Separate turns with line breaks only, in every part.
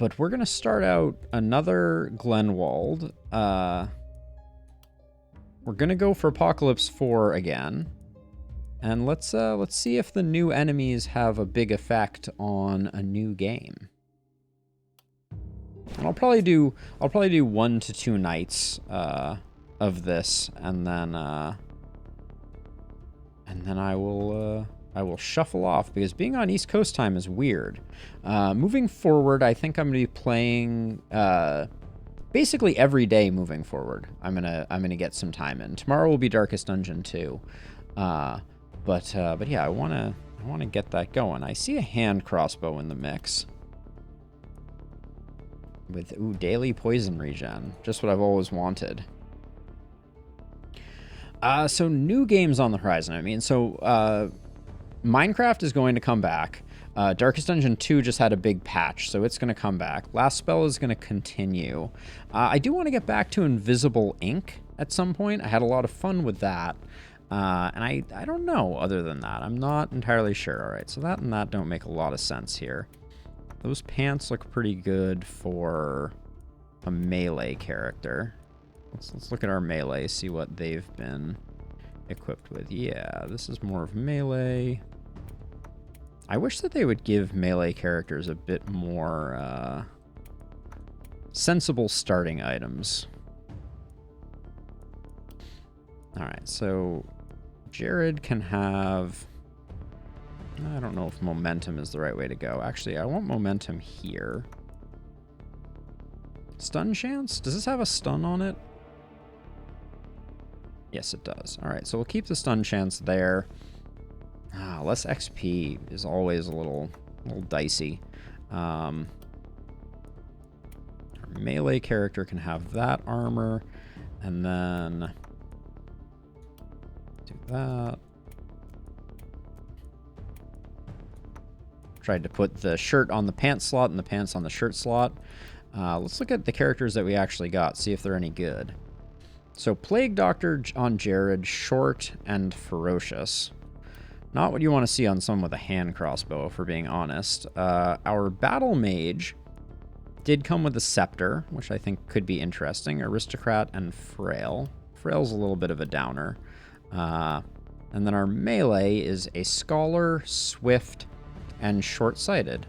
But we're going to start out another Glenwald. We're going to go for Apocalypse 4 again. And let's see if the new enemies have a big effect on a new game. And I'll probably do 1 to 2 nights of this, and then I will shuffle off, because being on East Coast time is weird. Moving forward, I think I'm gonna be playing basically every day moving forward. I'm gonna get some time in. Tomorrow will be Darkest Dungeon 2. But yeah, I wanna get that going. I see a hand crossbow in the mix. With, ooh, daily poison regen. Just what I've always wanted. So new games on the horizon. I mean, so Minecraft is going to come back. Darkest Dungeon 2 just had a big patch, so it's going to come back. Last Spell is going to continue. I do want to get back to Invisible Ink at some point. I had a lot of fun with that. And I don't know other than that. I'm not entirely sure. All right, so that and that don't make a lot of sense here. Those pants look pretty good for a melee character. Let's look at our melee, see what they've been equipped with. Yeah, this is more of melee. I wish that they would give melee characters a bit more sensible starting items. All right, so Jared can have... I don't know if momentum is the right way to go. Actually, I want momentum here. Stun chance? Does this have a stun on it? Yes, it does. All right, so we'll keep the stun chance there. Less XP is always a little dicey. Our melee character can have that armor, and then do that. Tried to put the shirt on the pants slot and the pants on the shirt slot. Let's look at the characters that we actually got, see if they're any good. So Plague Doctor on Jared, short and ferocious. Not what you want to see on someone with a hand crossbow, if we're being honest. Our Battle Mage did come with a Scepter, which I think could be interesting. Aristocrat and Frail. Frail's a little bit of a downer. And then our melee is a Scholar, Swift, and short-sighted.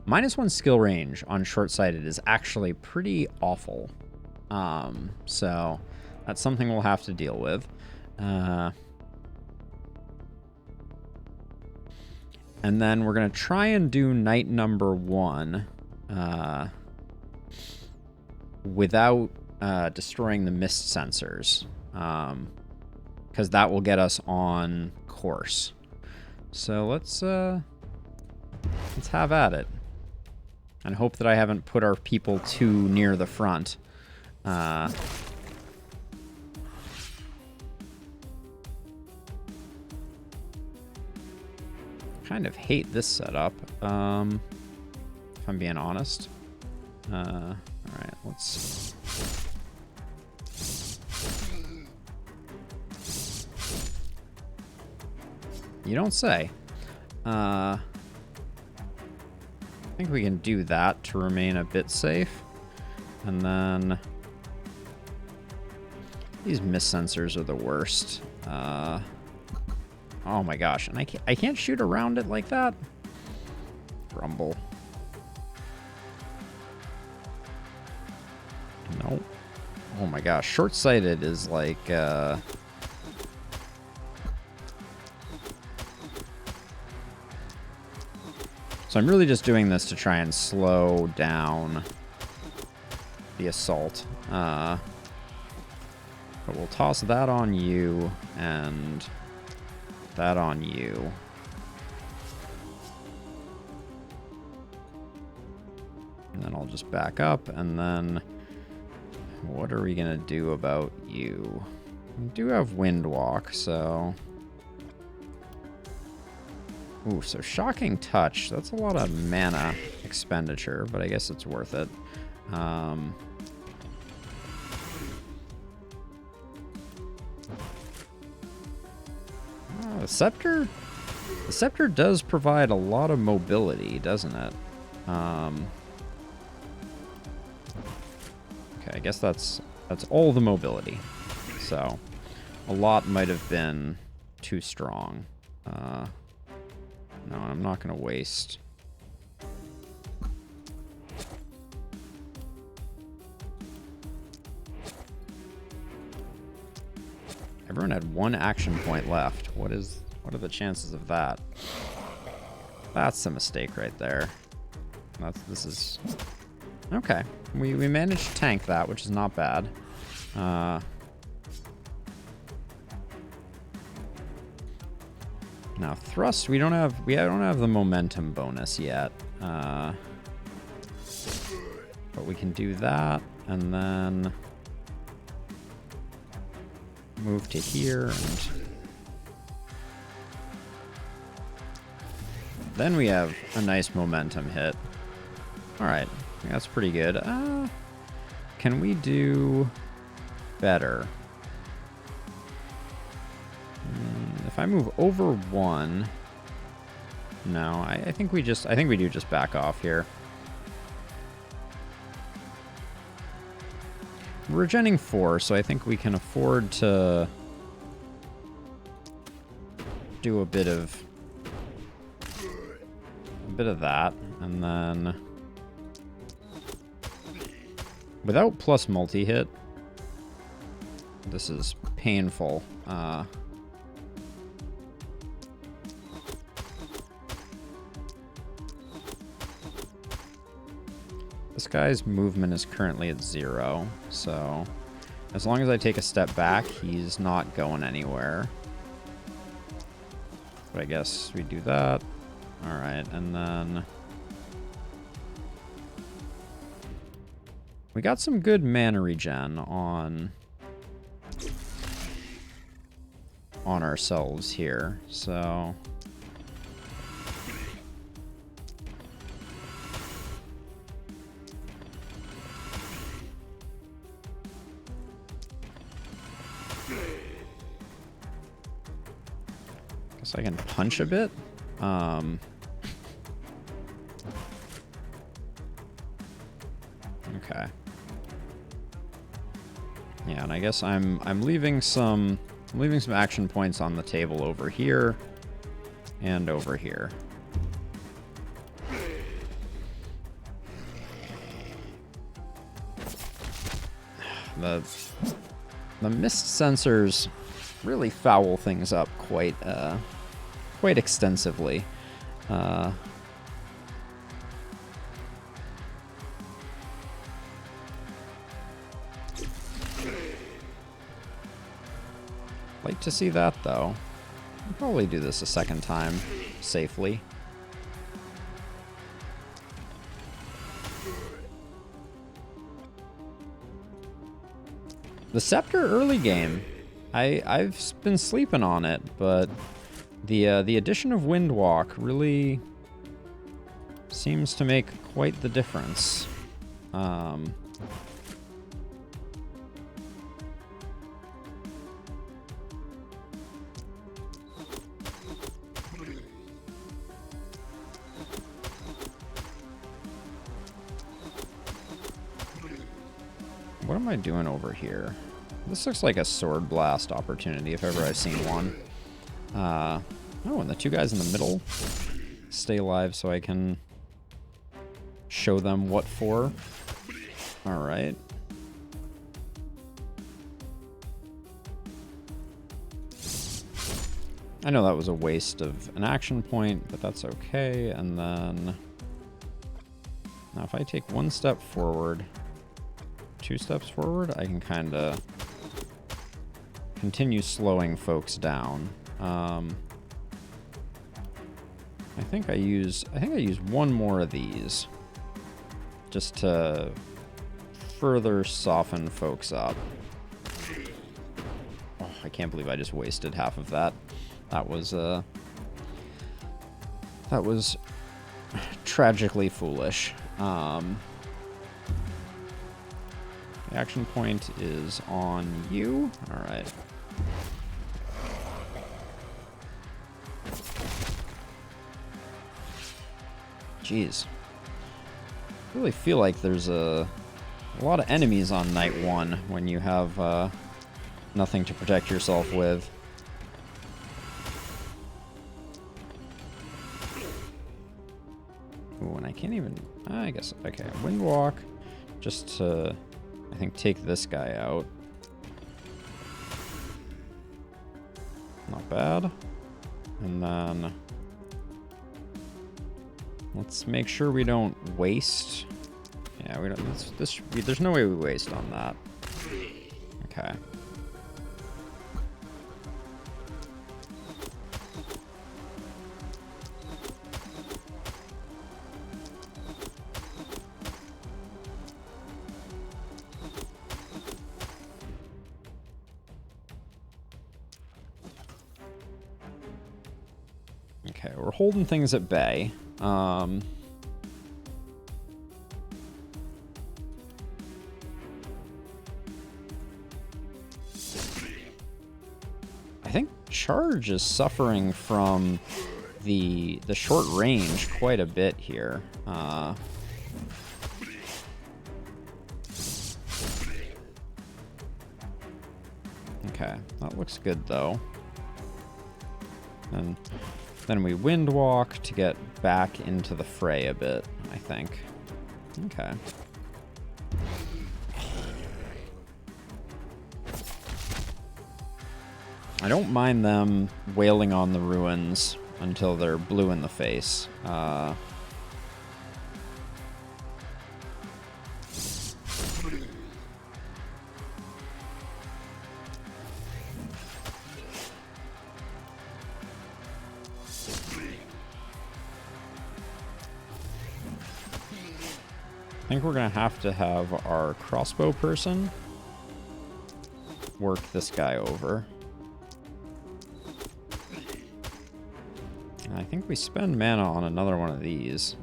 -1 skill range on short-sighted is actually pretty awful. So that's something we'll have to deal with. And then we're going to try and do night number 1 without destroying the mist sensors. Because that will get us on course. So let's have at it. And hope that I haven't put our people too near the front. Kind of hate this setup, if I'm being honest. Alright, let's... You don't say. I think we can do that to remain a bit safe. And then... These mist sensors are the worst. Oh my gosh, and I can't shoot around it like that? Grumble. Nope. Oh my gosh, short-sighted is like... So I'm really just doing this to try and slow down the assault. But we'll toss that on you and that on you. And then I'll just back up, and then what are we gonna do about you? We do have Wind Walk, so... Ooh, so Shocking Touch. That's a lot of mana expenditure, but I guess it's worth it. The Scepter? The Scepter does provide a lot of mobility, doesn't it? Okay, I guess that's all the mobility. So a lot might have been too strong. No, I'm not going to waste. Everyone had one action point left. What are the chances of that? That's a mistake right there. This is okay. We managed to tank that, which is not bad. Now thrust, we don't have the momentum bonus yet. But we can do that and then move to here, and then we have a nice momentum hit. All right, that's pretty good. Can we do better? If I move over one, no, I think we do just back off here. We're regenning 4, so I think we can afford to do a bit of that, and then without plus multi-hit, this is painful. This guy's movement is currently at 0, so as long as I take a step back, he's not going anywhere. But I guess we do that. All right, and then we got some good mana regen on ourselves here, so guess I can punch a bit. Okay. Yeah, and I guess I'm leaving some action points on the table over here and over here. The mist sensors really foul things up quite extensively. Like to see that though. I'll probably do this a second time safely. The Scepter early game, I've been sleeping on it, but the addition of Windwalk really seems to make quite the difference. What am I doing over here? This looks like a sword blast opportunity if ever I've seen one. Oh, and the two guys in the middle stay alive so I can show them what for. All right. I know that was a waste of an action point, but that's okay. And then now if I take one step forward, 2 steps forward, I can kind of continue slowing folks down. I think I use one more of these just to further soften folks up. Oh, I can't believe I just wasted half of that. That was tragically foolish. The action point is on you. All right. Jeez. I really feel like there's a A lot of enemies on night 1 when you have nothing to protect yourself with. Ooh, and I can't even... I guess... Okay, Windwalk. Just to, I think, take this guy out. Not bad. And then... let's make sure we don't waste... Yeah, we don't... there's no way we waste on that. Okay. Okay, we're holding things at bay. I think Charge is suffering from the short range quite a bit here. Okay, that looks good though. And then we Windwalk to get back into the fray a bit, I think. Okay. I don't mind them wailing on the ruins until they're blue in the face. I think we're gonna have to have our crossbow person work this guy over. And I think we spend mana on another one of these.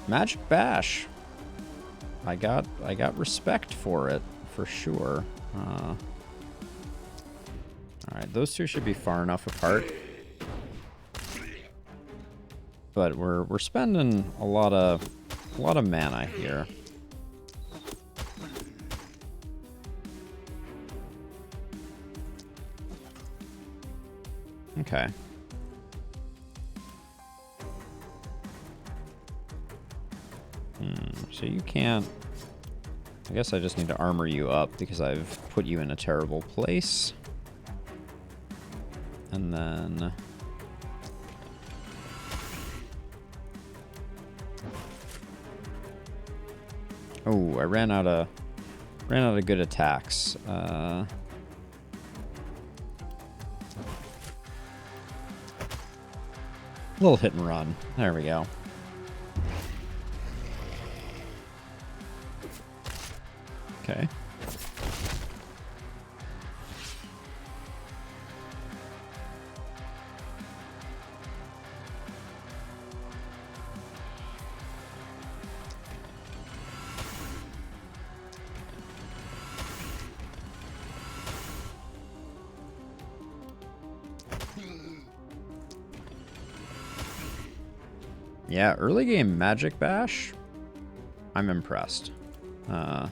Magic Bash. I got respect for it, for sure. All right, those two should be far enough apart. But we're spending a lot of mana here. Okay. So you can't... I guess I just need to armor you up because I've put you in a terrible place. And then... oh, I ran out of good attacks. Little hit and run. There we go. Okay. Yeah, early game Magic Bash, I'm impressed. But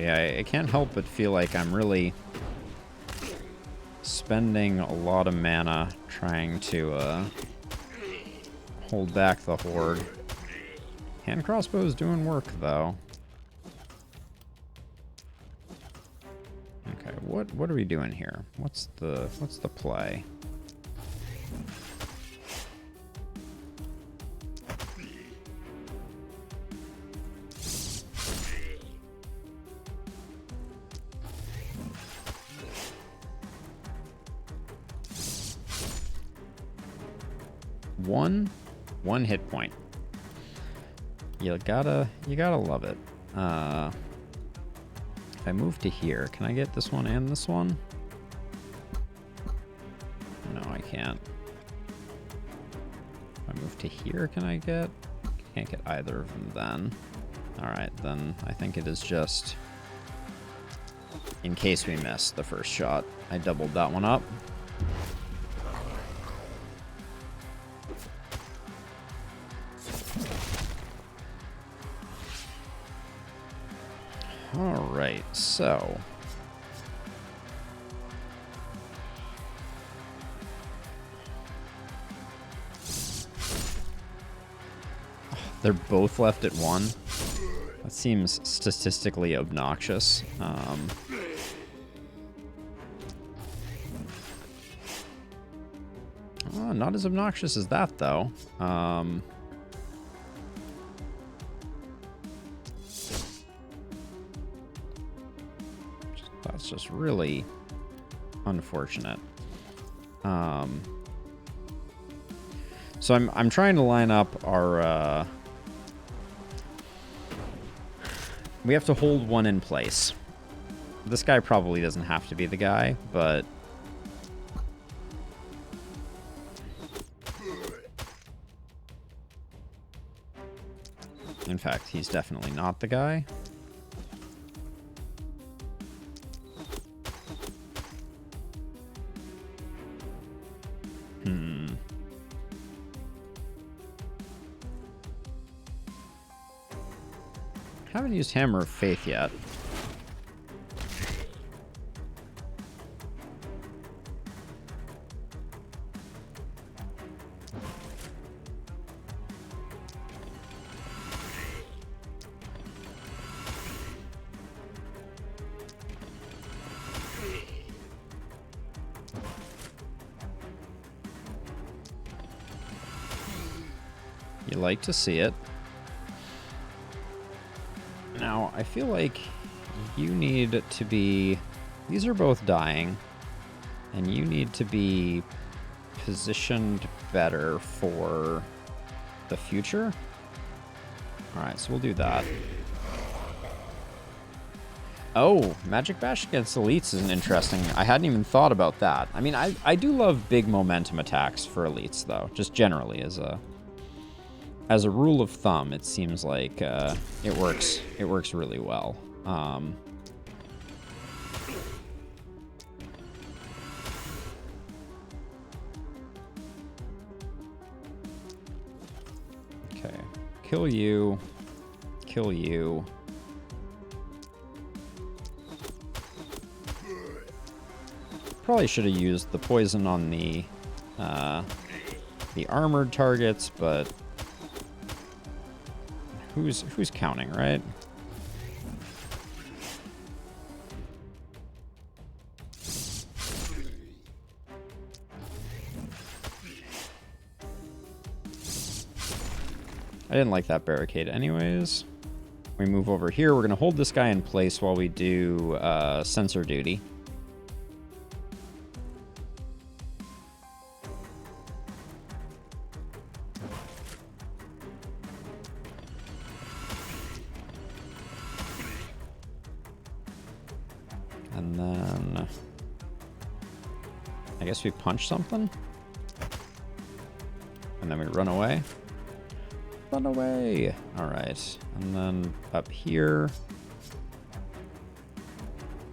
yeah, I can't help but feel like I'm really spending a lot of mana trying to hold back the horde. Hand crossbow's doing work though. Okay, what are we doing here? What's the play? One hit point. You gotta love it. If I move to here, can I get this one and this one? No, I can't. If I move to here, can I get? Can't get either of them then. Alright, then I think it is just in case we miss the first shot. I doubled that one up. Alright, so they're both left at 1. That seems statistically obnoxious. Oh, not as obnoxious as that, though. That's just really unfortunate. So I'm trying to line up our... we have to hold one in place. This guy probably doesn't have to be the guy, but... in fact, he's definitely not the guy. Haven't used Hammer of Faith yet. You like to see it. Now, I feel like you need to be... these are both dying, and you need to be positioned better for the future. Alright, so we'll do that. Oh, Magic Bash against elites is interesting. I hadn't even thought about that. I mean, I do love big momentum attacks for elites, though, just generally as a rule of thumb. It seems like it works really well. Okay, kill you, kill you. Probably should have used the poison on the armored targets, but who's counting, right? I didn't like that barricade anyways. We move over here. We're going to hold this guy in place while we do sensor duty. And then I guess we punch something. And then we run away. Run away! Alright. And then up here.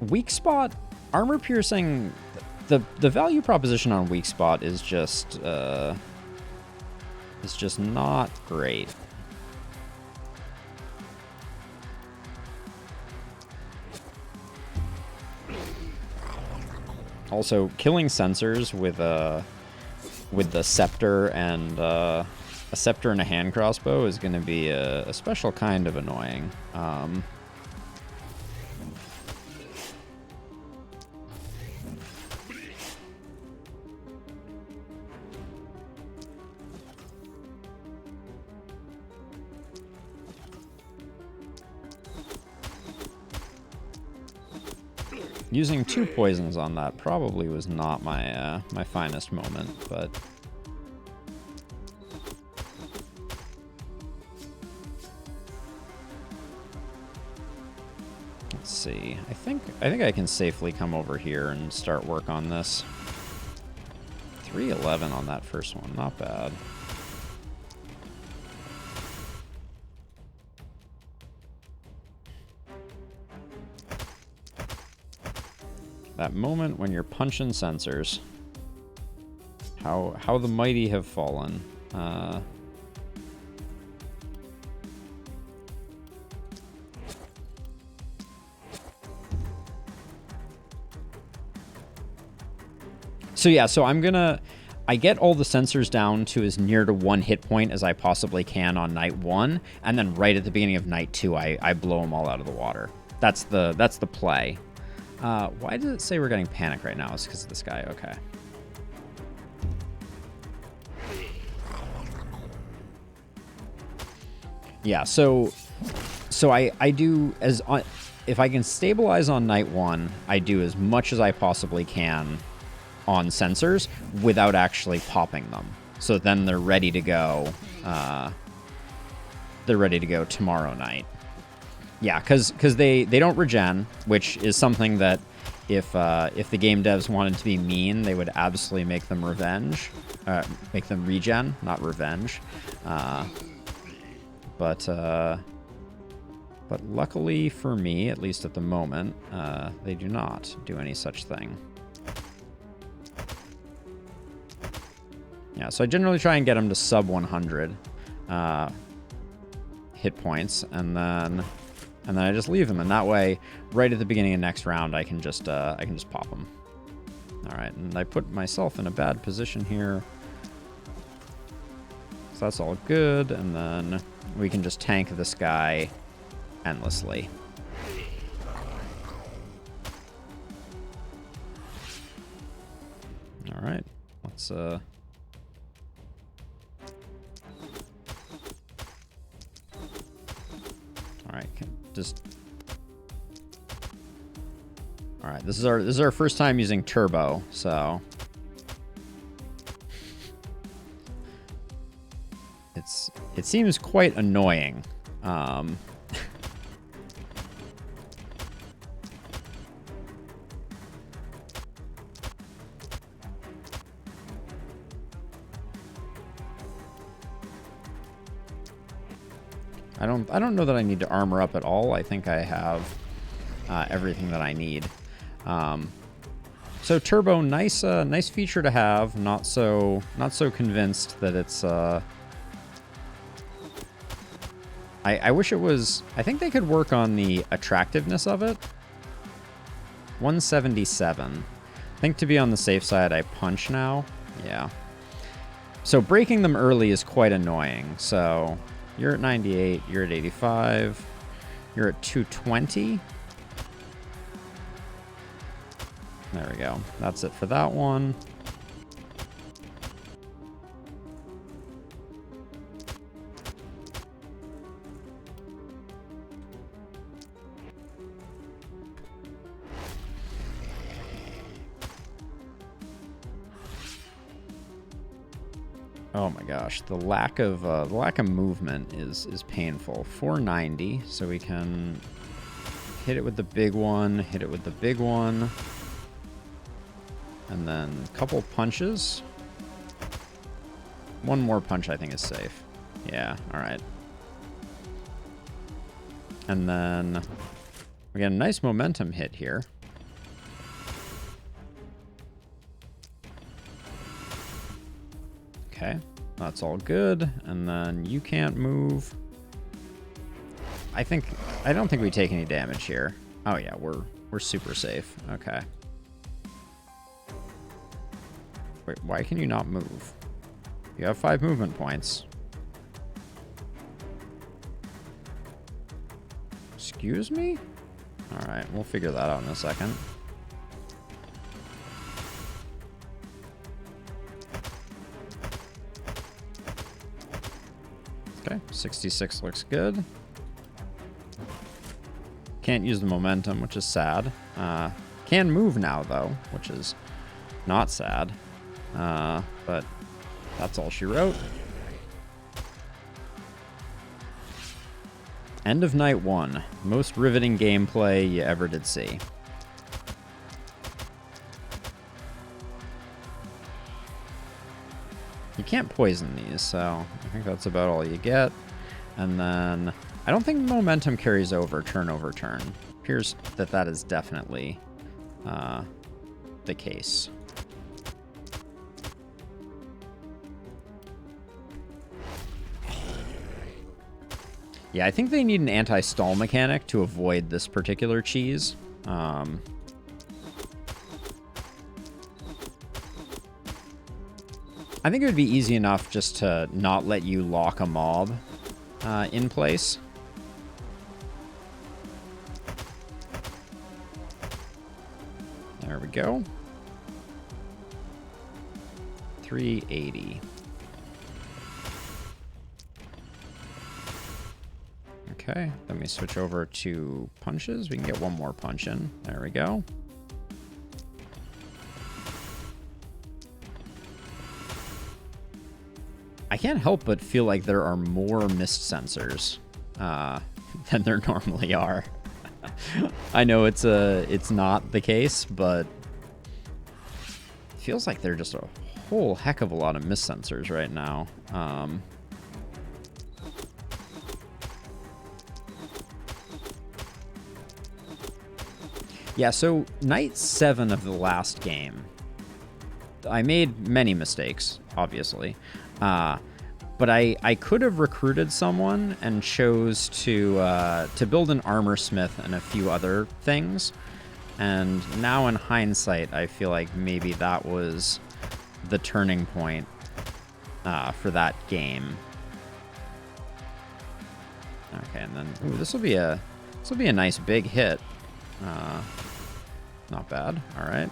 Weak spot? Armor piercing. The value proposition on weak spot is just not great. Also, killing sensors with the scepter and a scepter and a hand crossbow is going to be a special kind of annoying. Using 2 poisons on that probably was not my my finest moment, but see. I think I can safely come over here and start work on this. 311 on that first one, not bad. That moment when you're punching sensors. How the mighty have fallen. So yeah, so I get all the sensors down to as near to 1 hit point as I possibly can on night 1, and then right at the beginning of night 2, I blow them all out of the water. That's the play. Why does it say we're getting panic right now? It's because of this guy. Okay. Yeah, so I do as on, if I can stabilize on night 1, I do as much as I possibly can on sensors without actually popping them. So then they're ready to go. They're ready to go tomorrow night. Yeah, because they don't regen, which is something that if the game devs wanted to be mean, they would absolutely make them make them regen, not revenge. But luckily for me, at least at the moment, they do not do any such thing. Yeah, so I generally try and get them to sub 100 hit points, and then I just leave them, and that way, right at the beginning of next round, I can just pop them. All right, and I put myself in a bad position here, so that's all good, and then we can just tank this guy endlessly. All right, let's All right, this is our first time using turbo, so it seems quite annoying. I don't know that I need to armor up at all. I think I have everything that I need. So turbo, nice feature to have. Not so convinced that it's. I wish it was. I think they could work on the attractiveness of it. 177. I think to be on the safe side, I punch now. Yeah. So breaking them early is quite annoying. So you're at 98. You're at 85. You're at 220. There we go. That's it for that one. Oh my gosh, the lack of movement is painful. 490, so we can hit it with the big one, hit it with the big one, and then a couple punches. One more punch I think is safe. Yeah, all right. And then we get a nice momentum hit here. Okay, that's all good. And then you can't move. I don't think we take any damage here. Oh yeah, we're super safe. Okay. Wait, why can you not move? You have 5 movement points. Excuse me? All right, we'll figure that out in a second. Okay, 66 looks good. Can't use the momentum, which is sad. Can move now, though, which is not sad. But that's all she wrote. End of night 1. Most riveting gameplay you ever did see. You can't poison these, so I think that's about all you get. And then I don't think momentum carries over turn over turn. Appears that that is definitely the case. Yeah, I think they need an anti-stall mechanic to avoid this particular cheese. I think it would be easy enough just to not let you lock a mob in place. There we go. 380. Okay, then we switch over to punches. We can get one more punch in. There we go. I can't help but feel like there are more mist sensors than there normally are. I know it's not the case, but it feels like there are just a whole heck of a lot of mist sensors right now. Yeah, so night 7 of the last game, I made many mistakes, obviously. But I could have recruited someone and chose to build an armor smith and a few other things. And now in hindsight, I feel like maybe that was the turning point for that game. Okay, and then ooh, this will be a nice big hit. Not bad. All right.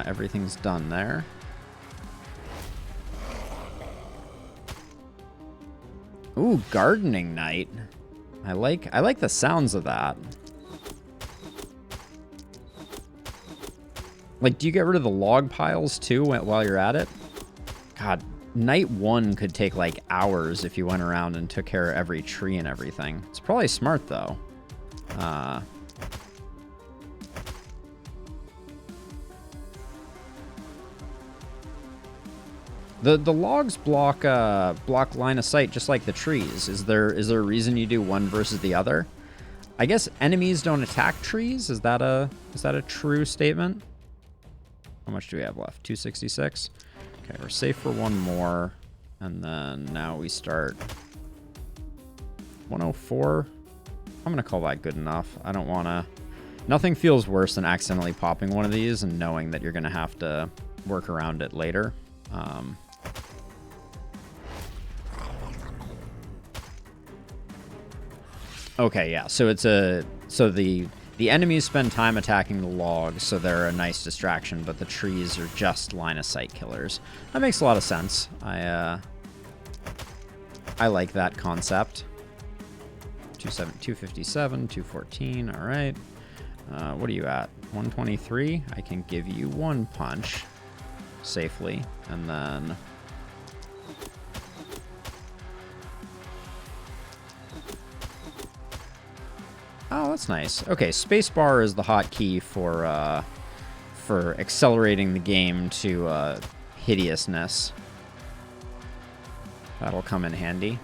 Everything's done there. Ooh, gardening night. I like the sounds of that. Like, do you get rid of the log piles too while you're at it? God, night 1 could take like hours if you went around and took care of every tree and everything. It's probably smart though. The logs block line of sight just like the trees. Is there a reason you do one versus the other? I guess enemies don't attack trees. Is that a true statement? How much do we have left? 266. Okay, we're safe for one more, and then now we start 104. I'm gonna call that good enough. I don't want to. Nothing feels worse than accidentally popping one of these and knowing that you're gonna have to work around it later. Okay, yeah. So the enemies spend time attacking the logs, so they're a nice distraction, but the trees are just line of sight killers. That makes a lot of sense. I like that concept. 257, 214. All right. What are you at? 123. I can give you one punch safely, and then oh, that's nice. Okay, spacebar is the hotkey for accelerating the game to hideousness. That'll come in handy.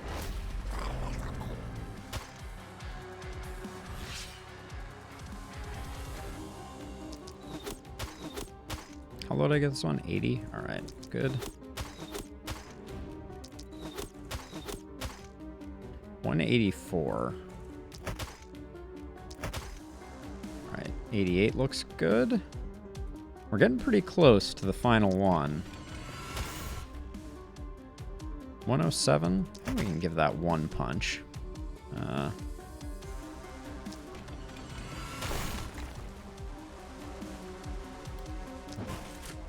How low did I get this one? 80. All right, good. 184. 88 looks good. We're getting pretty close to the final one. 107. I think we can give that one punch. I'm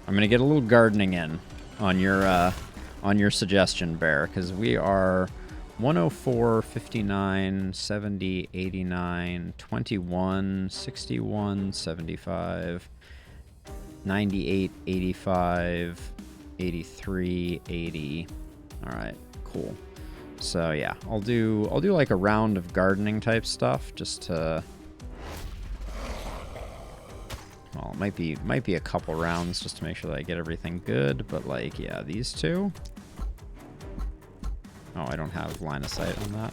gonna get a little gardening in on your suggestion, Bear, because we are 104, 59, 70, 89, 21, 61, 75, 98, 85, 83, 80. All right, cool. So yeah, I'll do like a round of gardening type stuff just to. Well, it might be a couple rounds just to make sure that I get everything good. But like, yeah, these two. Oh, I don't have line of sight on that.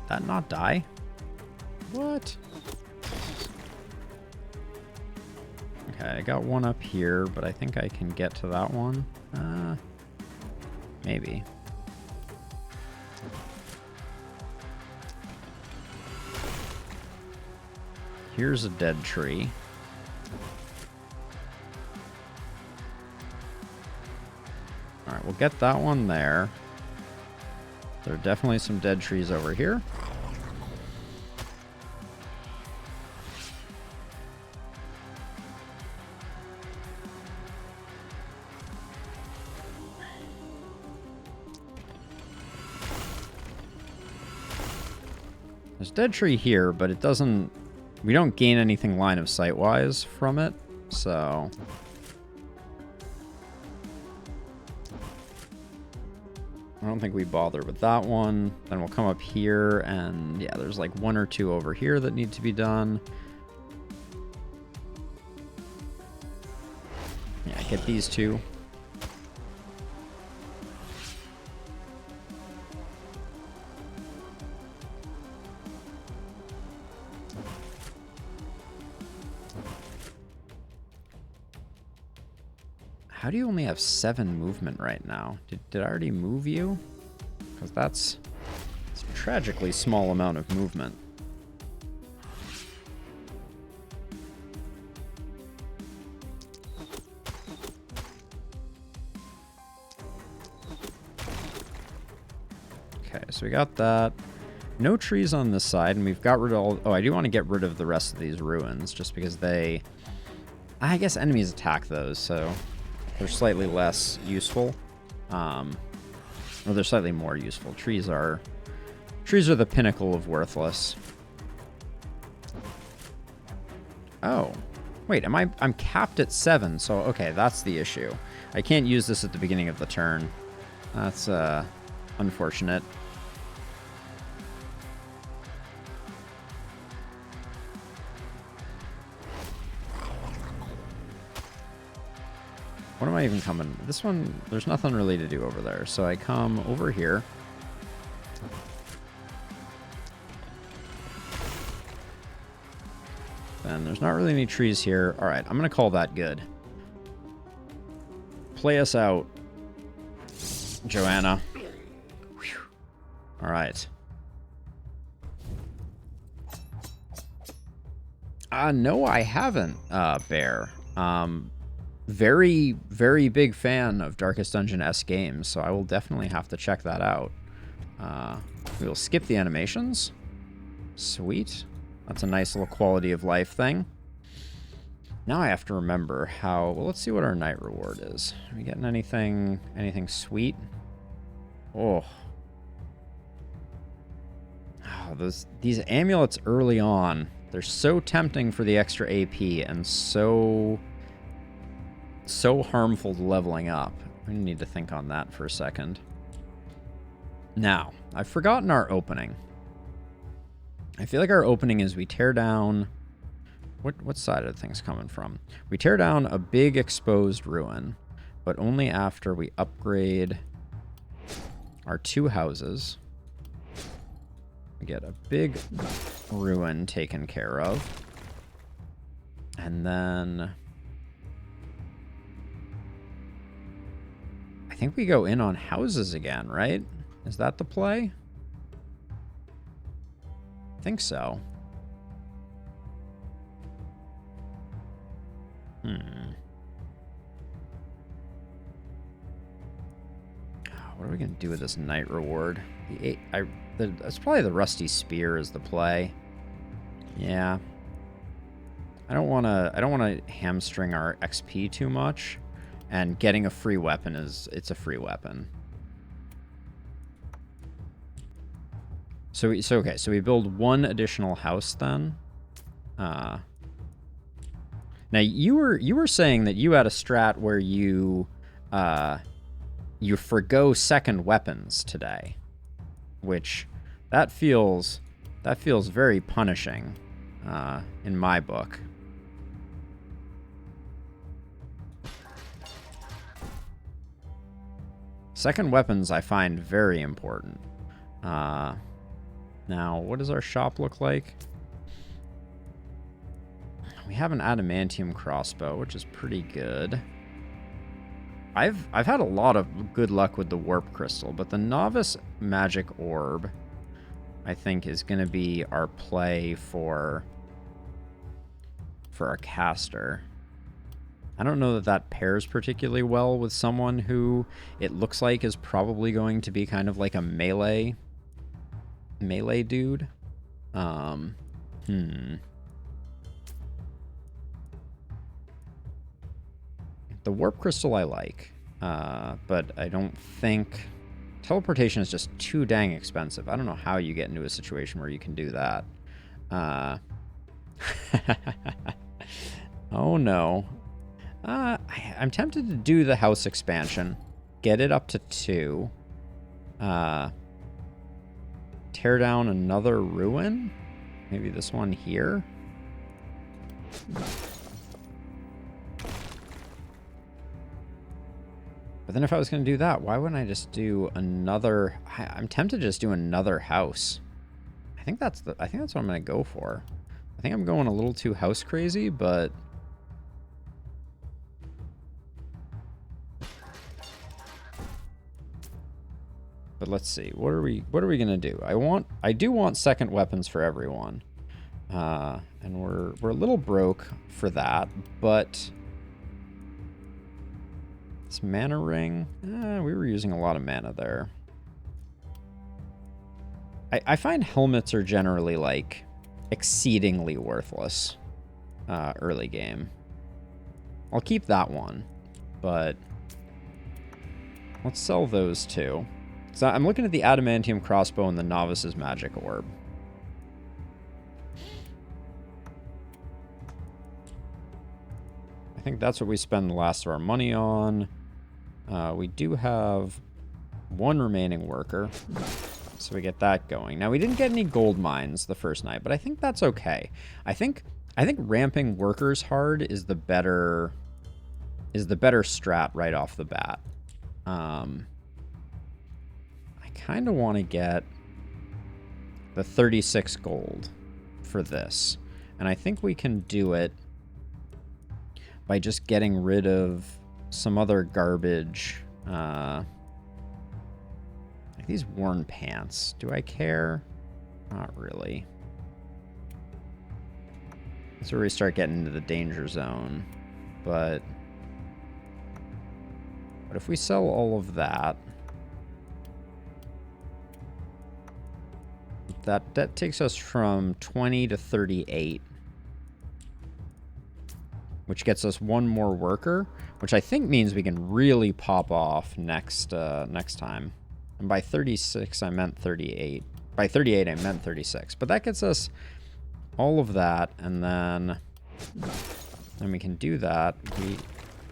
That not die? What? Okay, I got one up here, but I think I can get to that one. Maybe. Here's a dead tree. Alright, we'll get that one there. There are definitely some dead trees over here. There's a dead tree here, but it doesn't... We don't gain anything line of sight-wise from it, so... I don't think we bother with that one. Then we'll come up here, and yeah, there's like one or two over here that need to be done. Yeah, get these two. How do you only have 7 movement right now? Did I already move you? Because that's a tragically small amount of movement. Okay, so we got that. No trees on this side, and we've got rid of all... Oh, I do want to get rid of the rest of these ruins, just because they... I guess enemies attack those, so... They're slightly less useful. Or they're slightly more useful. Trees are the pinnacle of worthless. Oh. Wait, I'm capped at 7, so okay, that's the issue. I can't use this at the beginning of the turn. That's unfortunate. What am I even coming? This one, there's nothing really to do over there. So I come over here. Then there's not really any trees here. All right, I'm going to call that good. Play us out, Joanna. Whew. All right. No, I haven't, Bear. Very, very big fan of Darkest Dungeon-esque games, so I will definitely have to check that out. We will skip the animations. Sweet. That's a nice little quality of life thing. Now I have to remember how... Well, let's see what our night reward is. Are we getting anything sweet? Oh. Oh, these amulets early on, they're so tempting for the extra AP and so harmful to leveling up. We need to think on that for a second. Now, I've forgotten our opening. I feel like our opening is we tear down... What side are things coming from? We tear down a big exposed ruin, but only after we upgrade our 2 houses. We get a big ruin taken care of. And then... I think we go in on houses again, right? Is that the play? I think so. What are we going to do with this night reward? That's probably the Rusty Spear is the play. Yeah. I don't want to hamstring our XP too much. And getting a free weapon it's a free weapon. So we build 1 additional house then. Now you were saying that you had a strat where you you forgo second weapons today, which that feels very punishing in my book. Second weapons I find very important. Now, what does our shop look like? We have an adamantium crossbow, which is pretty good. I've had a lot of good luck with the warp crystal, but the novice magic orb, I think, is going to be our play for our caster. I don't know that that pairs particularly well with someone who it looks like is probably going to be kind of like a melee dude. The warp crystal I like, but I don't think teleportation is just too dang expensive. I don't know how you get into a situation where you can do that. Oh no. I'm tempted to do the house expansion, get it up to 2, tear down another ruin, maybe this one here. But then if I was going to do that, why wouldn't I just do another? I'm tempted to just do another house. I think that's what I'm going to go for. I think I'm going a little too house crazy, but let's see. What are we going to do? I do want second weapons for everyone. And we're a little broke for that, but this mana ring, we were using a lot of mana there. I find helmets are generally like exceedingly worthless early game. I'll keep that one, but let's sell those two. So I'm looking at the adamantium crossbow and the novice's magic orb. I think that's what we spend the last of our money on. We do have one remaining worker, so we get that going. Now, we didn't get any gold mines the first night, but I think that's okay. I think ramping workers hard is the better strat right off the bat. I kind of want to get the 36 gold for this, and I think we can do it by just getting rid of some other garbage. Like these worn pants. Do I care? Not really. That's where we start getting into the danger zone. But if we sell all of that, that takes us from 20 to 38. Which gets us one more worker, which I think means we can really pop off next time. And by 36, I meant 38. By 38, I meant 36. But that gets us all of that, and then we can do that.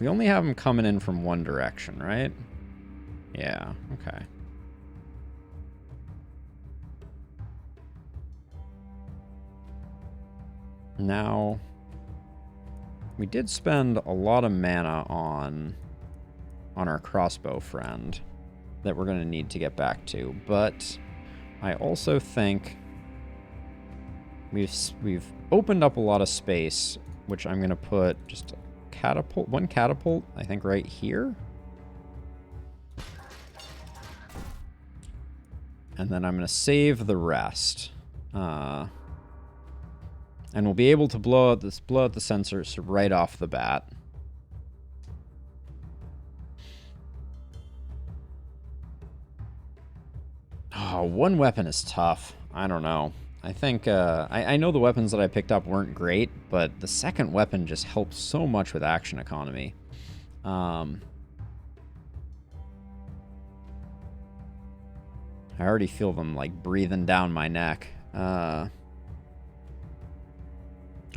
We only have them coming in from one direction, right? Yeah, okay. Now, we did spend a lot of mana on our crossbow friend that we're going to need to get back to, but I also think we've opened up a lot of space, which I'm going to put just a catapult, one catapult, I think right here. And then I'm going to save the rest. And we'll be able to blow out the sensors right off the bat. Oh, one weapon is tough. I don't know. I think I know the weapons that I picked up weren't great, but the second weapon just helps so much with action economy. I already feel them like breathing down my neck. All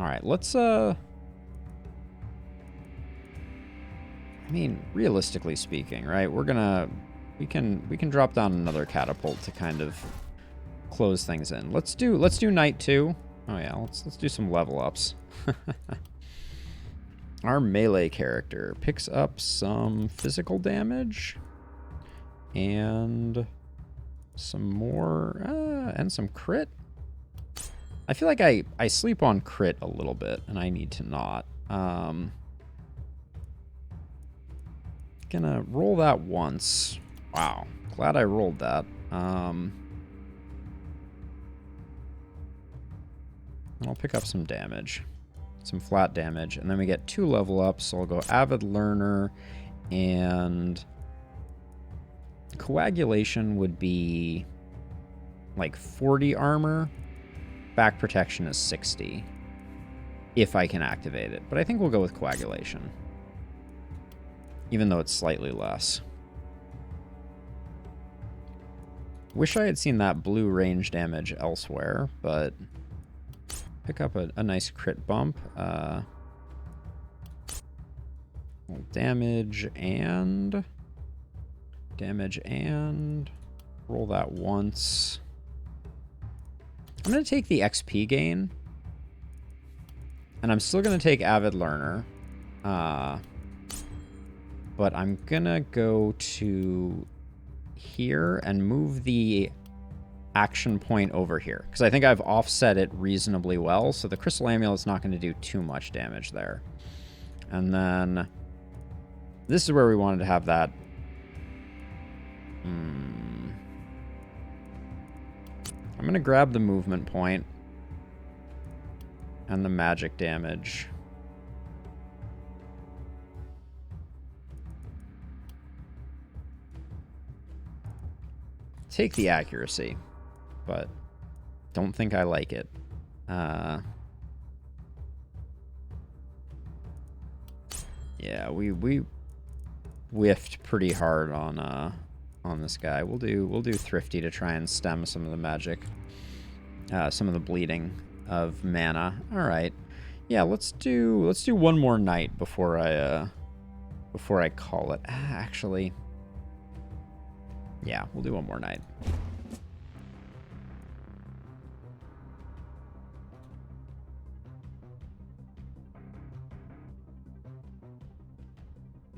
right, let's I I mean, realistically speaking, right? We can drop down another catapult to kind of close things in. Let's do night 2. Oh yeah, let's do some level ups. Our melee character picks up some physical damage and some more and some crit. I feel like I sleep on crit a little bit, and I need to not. Gonna roll that once. Wow, glad I rolled that. I'll pick up some damage, some flat damage, and then we get 2 level ups. So I'll go Avid Learner, and Coagulation would be like 40 armor. Back protection is 60, if I can activate it. But I think we'll go with Coagulation, even though it's slightly less. Wish I had seen that blue range damage elsewhere, but pick up a nice crit bump. Damage and roll that once. I'm going to take the XP gain, and I'm still going to take Avid Learner, but I'm going to go to here and move the action point over here, because I think I've offset it reasonably well, so the Crystal Amulet's not going to do too much damage there. And then this is where we wanted to have that. I'm going to grab the movement point and the magic damage. Take the accuracy, but don't think I like it. Yeah, we whiffed pretty hard on this guy. We'll do Thrifty to try and stem some of the magic, some of the bleeding of mana. All right, yeah, let's do one more night before I call it. Actually, yeah, we'll do one more night.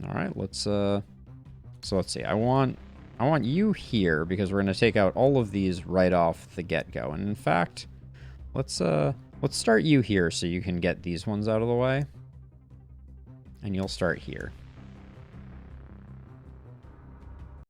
All right, so let's see. I want you here because we're going to take out all of these right off the get-go. And in fact, let's start you here so you can get these ones out of the way. And you'll start here.